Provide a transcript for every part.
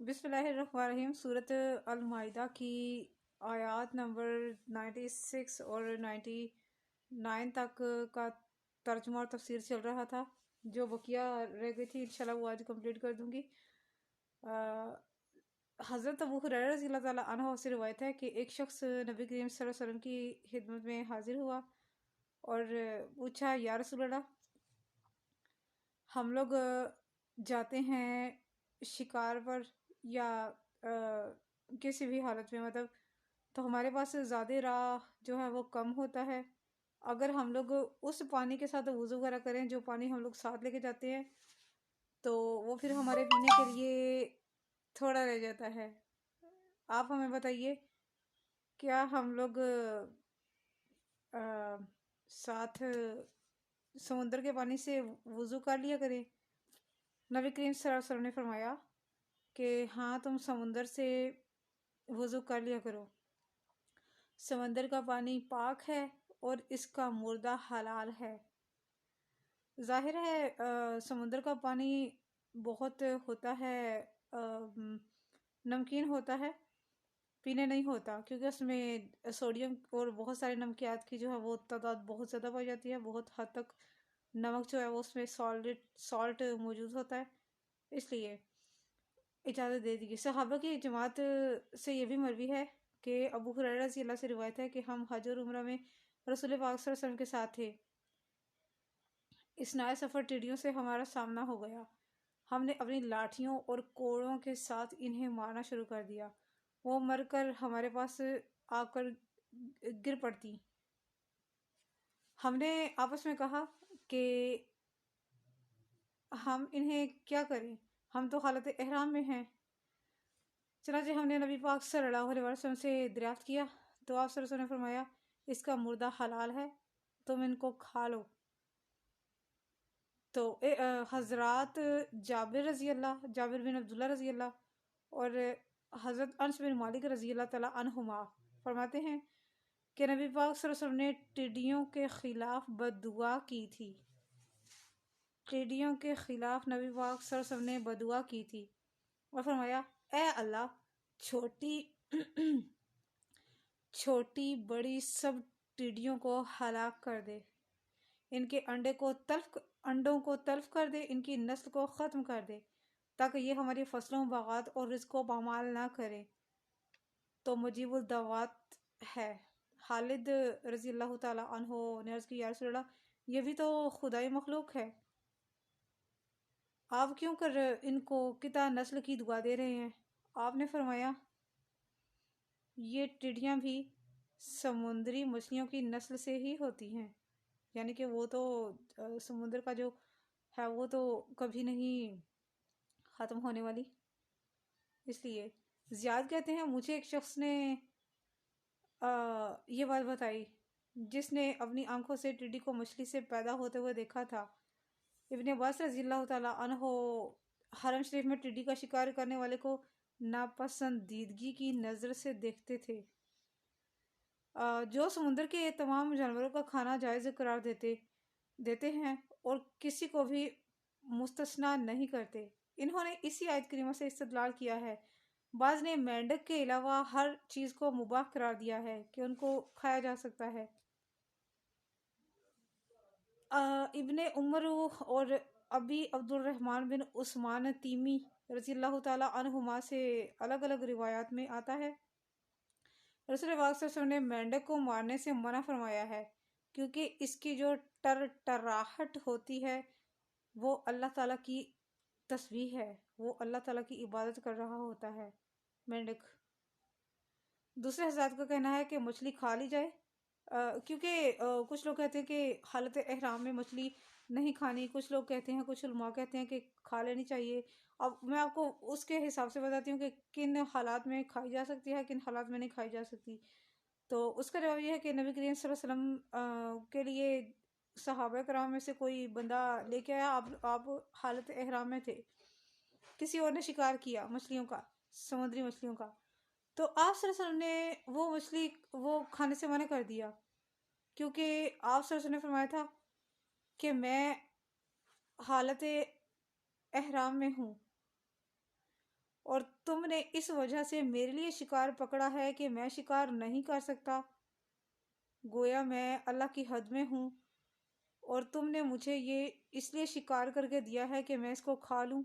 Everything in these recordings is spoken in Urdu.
بسم اللہ الرحمن الرحیم۔ صورت المائدہ کی آیات نمبر 96 اور 99 تک کا ترجمہ اور تفسیر چل رہا تھا۔ جو بقیہ رہ گئی تھی انشاءاللہ وہ آج کمپلیٹ کر دوں گی۔ حضرت ابو ہریرہ رضی اللہ تعالیٰ عنہ سے روایت ہے کہ ایک شخص نبی کریم صلی اللہ علیہ وسلم کی خدمت میں حاضر ہوا اور پوچھا، یا رسول اللہ، ہم لوگ جاتے ہیں شکار پر یا کسی بھی حالت میں، مطلب تو ہمارے پاس زیادہ راہ جو ہے وہ کم ہوتا ہے۔ اگر ہم لوگ اس پانی کے ساتھ وضو وغیرہ کریں جو پانی ہم لوگ ساتھ لے کے جاتے ہیں تو وہ پھر ہمارے پینے کے لیے تھوڑا رہ جاتا ہے۔ آپ ہمیں بتائیے، کیا ہم لوگ ساتھ سمندر کے پانی سے وضو کر لیا کریں؟ نبی کریم صلی اللہ علیہ وسلم نے فرمایا کہ ہاں، تم سمندر سے وضو کر لیا کرو۔ سمندر کا پانی پاک ہے اور اس کا مردہ حلال ہے۔ ظاہر ہے سمندر کا پانی بہت ہوتا ہے، نمکین ہوتا ہے، پینے نہیں ہوتا، کیونکہ اس میں سوڈیم اور بہت سارے نمکیات کی جو ہے وہ تعداد بہت زیادہ پائی جاتی ہے۔ بہت حد تک نمک جو ہے وہ اس میں سالٹ موجود ہوتا ہے، اس لیے اجازت دے دی۔ صحابہ کی جماعت سے یہ بھی مروی ہے کہ ابو ہریرہ رضی اللہ سے روایت ہے کہ ہم حج اور عمرہ میں رسول پاک صلی اللہ علیہ وسلم کے ساتھ تھے۔ اثناء سفر ٹڈیوں سے ہمارا سامنا ہو گیا۔ ہم نے اپنی لاٹھیوں اور کوڑوں کے ساتھ انہیں مارنا شروع کر دیا۔ وہ مر کر ہمارے پاس آ کر گر پڑتی۔ ہم نے آپس میں کہا کہ ہم انہیں کیا کریں، ہم تو حالت احرام میں ہیں۔ چنانچہ ہم نے نبی پاک صلی اللہ علیہ وسلم سے دریافت کیا تو آپ صلی اللہ علیہ وسلم نے فرمایا، اس کا مردہ حلال ہے، تم ان کو کھا لو۔ تو حضرات جابر بن عبداللہ رضی اللہ اور حضرت انس بن مالک رضی اللہ تعالیٰ عنہما فرماتے ہیں کہ نبی پاک صلی اللہ علیہ وسلم نے ٹڈیوں کے خلاف بد دعا کی تھی۔ ٹڈیوں کے خلاف نبی پاک صلی اللہ علیہ وسلم نے بد دعا کی تھی اور فرمایا، اے اللہ، چھوٹی بڑی سب ٹڈیوں کو ہلاک کر دے، ان کے انڈوں کو تلف کر دے، ان کی نسل کو ختم کر دے، تاکہ یہ ہماری فصلوں، باغات اور رزق کو پامال نہ کرے۔ تو مجیب الدعوات ہے۔ خالد رضی اللہ تعالیٰ عنہ نے عرض کی، یا رسول اللہ، یہ بھی تو خدائی مخلوق ہے، آپ کیوں کر ان کو قطع نسل کی دعا دے رہے ہیں؟ آپ نے فرمایا، یہ ٹڈیاں بھی سمندری مچھلیوں کی نسل سے ہی ہوتی ہیں، یعنی کہ وہ تو سمندر کا جو ہے وہ تو کبھی نہیں ختم ہونے والی۔ اس لیے زیاد کہتے ہیں، مجھے ایک شخص نے یہ بات بتائی جس نے اپنی آنکھوں سے ٹڈی کو مچھلی سے پیدا ہوتے ہوئے دیکھا تھا۔ ابن عباس رضی اللہ تعالیٰ عنہ حرم شریف میں ٹڈی کا شکار کرنے والے کو ناپسندیدگی کی نظر سے دیکھتے تھے۔ جو سمندر کے تمام جانوروں کا کھانا جائز قرار دیتے ہیں اور کسی کو بھی مستثنیٰ نہیں کرتے۔ انہوں نے اسی آیت کریمہ سے استدلال کیا ہے۔ بعض نے مینڈک کے علاوہ ہر چیز کو مباح قرار دیا ہے کہ ان کو کھایا جا سکتا ہے۔ ابن عمر اور ابی عبد الرحمن بن عثمان تیمی رضی اللہ تعالیٰ عنہما سے الگ الگ روایات میں آتا ہے، رسول پاک صلی اللہ علیہ وسلم نے مینڈک کو مارنے سے منع فرمایا ہے، کیونکہ اس کی جو ٹراہٹ ہوتی ہے وہ اللہ تعالیٰ کی تسبیح ہے، وہ اللہ تعالیٰ کی عبادت کر رہا ہوتا ہے مینڈک۔ دوسرے حضرات کا کہنا ہے کہ مچھلی کھا لی جائے، کیونکہ کچھ لوگ کہتے ہیں کہ حالت احرام میں مچھلی نہیں کھانی، کچھ لوگ کہتے ہیں، کچھ علماء کہتے ہیں کہ کھا لینی چاہیے۔ اب میں آپ کو اس کے حساب سے بتاتی ہوں کہ کن حالات میں کھائی جا سکتی ہے، کن حالات میں نہیں کھائی جا سکتی۔ تو اس کا جواب یہ ہے کہ نبی کریم صلی اللہ علیہ وسلم کے لیے صحابہ کرام میں سے کوئی بندہ لے کے آیا، آپ حالت احرام میں تھے، کسی اور نے شکار کیا مچھلیوں کا، سمندری مچھلیوں کا، تو آپ صلی اللہ علیہ وسلم نے وہ مچھلی وہ کھانے سے منع کر دیا، کیونکہ آپ صلی اللہ علیہ وسلم نے فرمایا تھا کہ میں حالت احرام میں ہوں اور تم نے اس وجہ سے میرے لیے شکار پکڑا ہے کہ میں شکار نہیں کر سکتا، گویا میں اللہ کی حد میں ہوں، اور تم نے مجھے یہ اس لیے شکار کر کے دیا ہے کہ میں اس کو کھا لوں،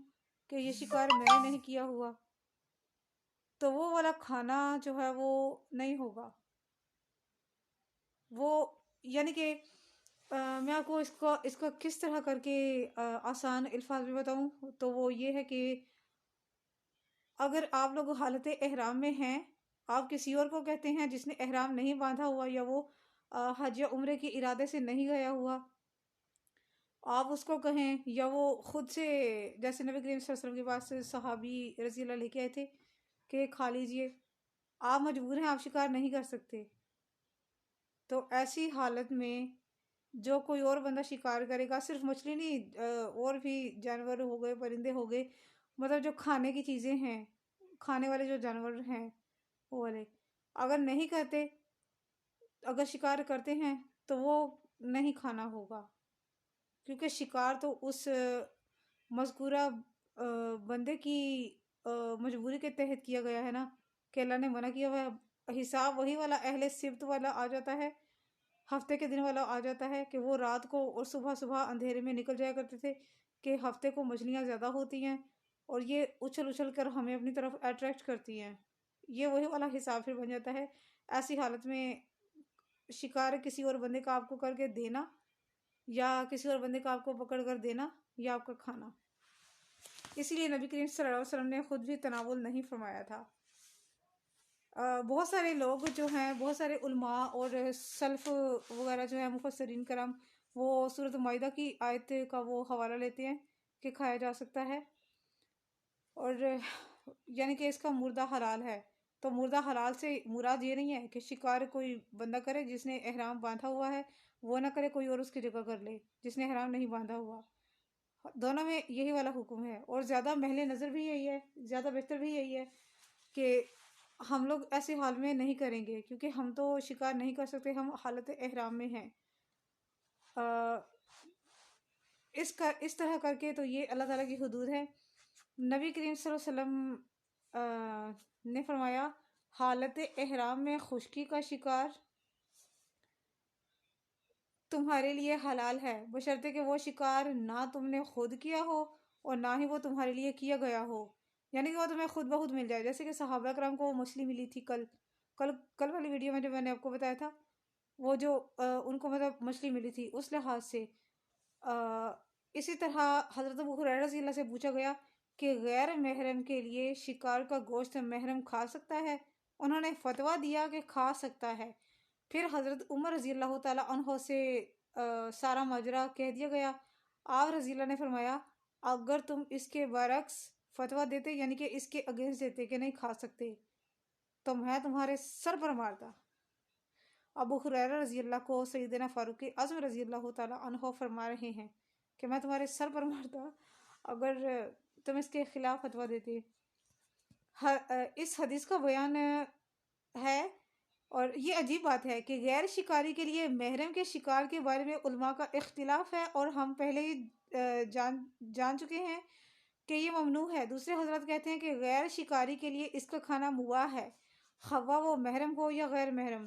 کہ یہ شکار میں نے نہیں کیا ہوا، تو وہ والا کھانا جو ہے وہ نہیں ہوگا۔ وہ یعنی کہ میں آپ کو اس کا کس طرح کر کے آسان الفاظ میں بتاؤں، تو وہ یہ ہے کہ اگر آپ لوگ حالت احرام میں ہیں، آپ کسی اور کو کہتے ہیں جس نے احرام نہیں باندھا ہوا، یا وہ حج یا عمرے کے ارادے سے نہیں گیا ہوا، آپ اس کو کہیں، یا وہ خود سے، جیسے نبی کریم صلی اللہ علیہ وسلم کے پاس صحابی رضی اللہ لے کے آئے تھے کہ کھا لیجئے، آپ مجبور ہیں، آپ شکار نہیں کر سکتے، تو ایسی حالت میں جو کوئی اور بندہ شکار کرے گا، صرف مچھلی نہیں، اور بھی جانور ہو گئے، پرندے ہو گئے، مطلب جو کھانے کی چیزیں ہیں، کھانے والے جو جانور ہیں وہ والے، اگر نہیں کرتے، اگر شکار کرتے ہیں تو وہ نہیں کھانا ہوگا، کیونکہ شکار تو اس مذکورہ بندے کی مجبوری کے تحت کیا گیا ہے نا، کہ اللہ نے منع کیا ہوا ہے۔ حساب وہی والا اہل سبت والا آ جاتا ہے، ہفتے کے دن والا آ جاتا ہے، کہ وہ رات کو اور صبح صبح اندھیرے میں نکل جایا کرتے تھے، کہ ہفتے کو مچھلیاں زیادہ ہوتی ہیں اور یہ اچھل اچھل کر ہمیں اپنی طرف اٹریکٹ کرتی ہیں، یہ وہی والا حساب پھر بن جاتا ہے۔ ایسی حالت میں شکار کسی اور بندے کا آپ کو کر کے دینا، یا کسی اور بندے کا آپ کو پکڑ کر دینا، یا آپ کا کھانا، اسی لیے نبی کریم صلی اللہ علیہ وسلم نے خود بھی تناول نہیں فرمایا تھا۔ بہت سارے لوگ جو ہیں، بہت سارے علماء اور سلف وغیرہ جو ہیں، مفسرین کرام، وہ سورۃ مائدہ کی آیت کا وہ حوالہ لیتے ہیں کہ کھایا جا سکتا ہے، اور یعنی کہ اس کا مردہ حلال ہے، تو مردہ حلال سے مراد یہ نہیں ہے کہ شکار کوئی بندہ کرے جس نے احرام باندھا ہوا ہے، وہ نہ کرے، کوئی اور اس کی جگہ کر لے جس نے احرام نہیں باندھا ہوا، دونوں میں یہی والا حکم ہے، اور زیادہ محل نظر بھی یہی ہے، زیادہ بہتر بھی یہی ہے کہ ہم لوگ ایسے حال میں نہیں کریں گے، کیونکہ ہم تو شکار نہیں کر سکتے، ہم حالت احرام میں ہیں۔ اس طرح کر کے تو یہ اللہ تعالیٰ کی حدود ہے۔ نبی کریم صلی اللہ علیہ وسلم نے فرمایا، حالت احرام میں خشکی کا شکار تمہارے لیے حلال ہے، بشرطے کہ وہ شکار نہ تم نے خود کیا ہو اور نہ ہی وہ تمہارے لیے کیا گیا ہو، یعنی کہ وہ تمہیں خود بخود مل جائے، جیسے کہ صحابہ کرام کو وہ مچھلی ملی تھی کل والی ویڈیو میں جو میں نے آپ کو بتایا تھا، وہ جو ان کو مطلب مچھلی ملی تھی اس لحاظ سے۔ اسی طرح حضرت ابو ہریرہ رضی اللہ سے پوچھا گیا کہ غیر محرم کے لیے شکار کا گوشت محرم کھا سکتا ہے؟ انہوں نے فتویٰ دیا کہ کھا سکتا ہے۔ پھر حضرت عمر رضی اللہ تعالیٰ عنہ سے سارا ماجرا کہہ دیا گیا۔ آپ رضی اللہ نے فرمایا، اگر تم اس کے برعکس فتویٰ دیتے، یعنی کہ اس کے اگینسٹ دیتے کہ نہیں کھا سکتے، تو میں تمہارے سر پر مارتا۔ ابو ہریرہ رضی اللہ کو سیدنا فاروق اعظم رضی اللہ تعالیٰ عنہ فرما رہے ہیں کہ میں تمہارے سر پر مارتا اگر تم اس کے خلاف فتویٰ دیتے۔ اس حدیث کا بیان ہے، اور یہ عجیب بات ہے کہ غیر شکاری کے لیے محرم کے شکار کے بارے میں علماء کا اختلاف ہے، اور ہم پہلے ہی جان چکے ہیں کہ یہ ممنوع ہے۔ دوسرے حضرات کہتے ہیں کہ غیر شکاری کے لیے اس کا کھانا مباح ہے، خواہ وہ محرم ہو یا غیر محرم۔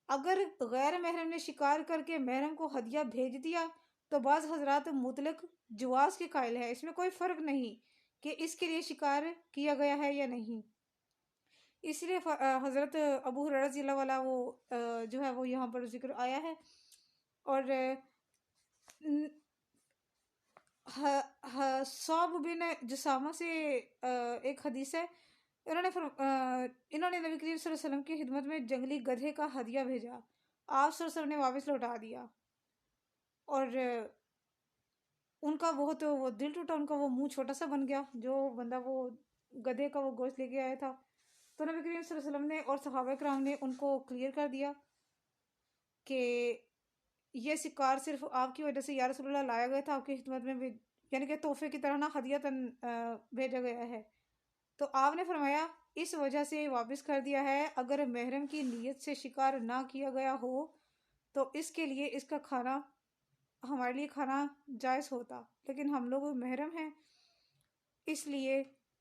اگر غیر محرم نے شکار کر کے محرم کو ہدیہ بھیج دیا تو بعض حضرات مطلق جواز کے قائل ہیں، اس میں کوئی فرق نہیں کہ اس کے لیے شکار کیا گیا ہے یا نہیں۔ اس لیے حضرت ابو ہریرہ رضی اللہ عنہ وہ جو ہے وہ یہاں پر ذکر آیا ہے۔ اور صعب بن جسامہ سے ایک حدیث ہے، انہوں نے نبی کریم صلی اللہ علیہ وسلم کی خدمت میں جنگلی گدھے کا ہدیہ بھیجا، آپ صلی اللہ علیہ وسلم نے واپس لوٹا دیا، اور ان کا بہت وہ دل ٹوٹا، ان کا وہ منہ چھوٹا سا بن گیا، جو بندہ وہ گدھے کا وہ گوشت لے کے آیا تھا۔ تو نبی کریم صلی اللہ علیہ وسلم نے اور صحابہ کرام نے ان کو کلیئر کر دیا کہ یہ شکار صرف آپ کی وجہ سے یا رسول اللہ لایا گیا تھا، آپ کی خدمت میں یعنی کہ تحفے کی طرح نہ ہدیۃً بھیجا گیا ہے۔ تو آپ نے فرمایا اس وجہ سے واپس کر دیا ہے، اگر محرم کی نیت سے شکار نہ کیا گیا ہو تو اس کے لیے اس کا کھانا ہمارے لیے کھانا جائز ہوتا، لیکن ہم لوگ محرم ہیں، اس لیے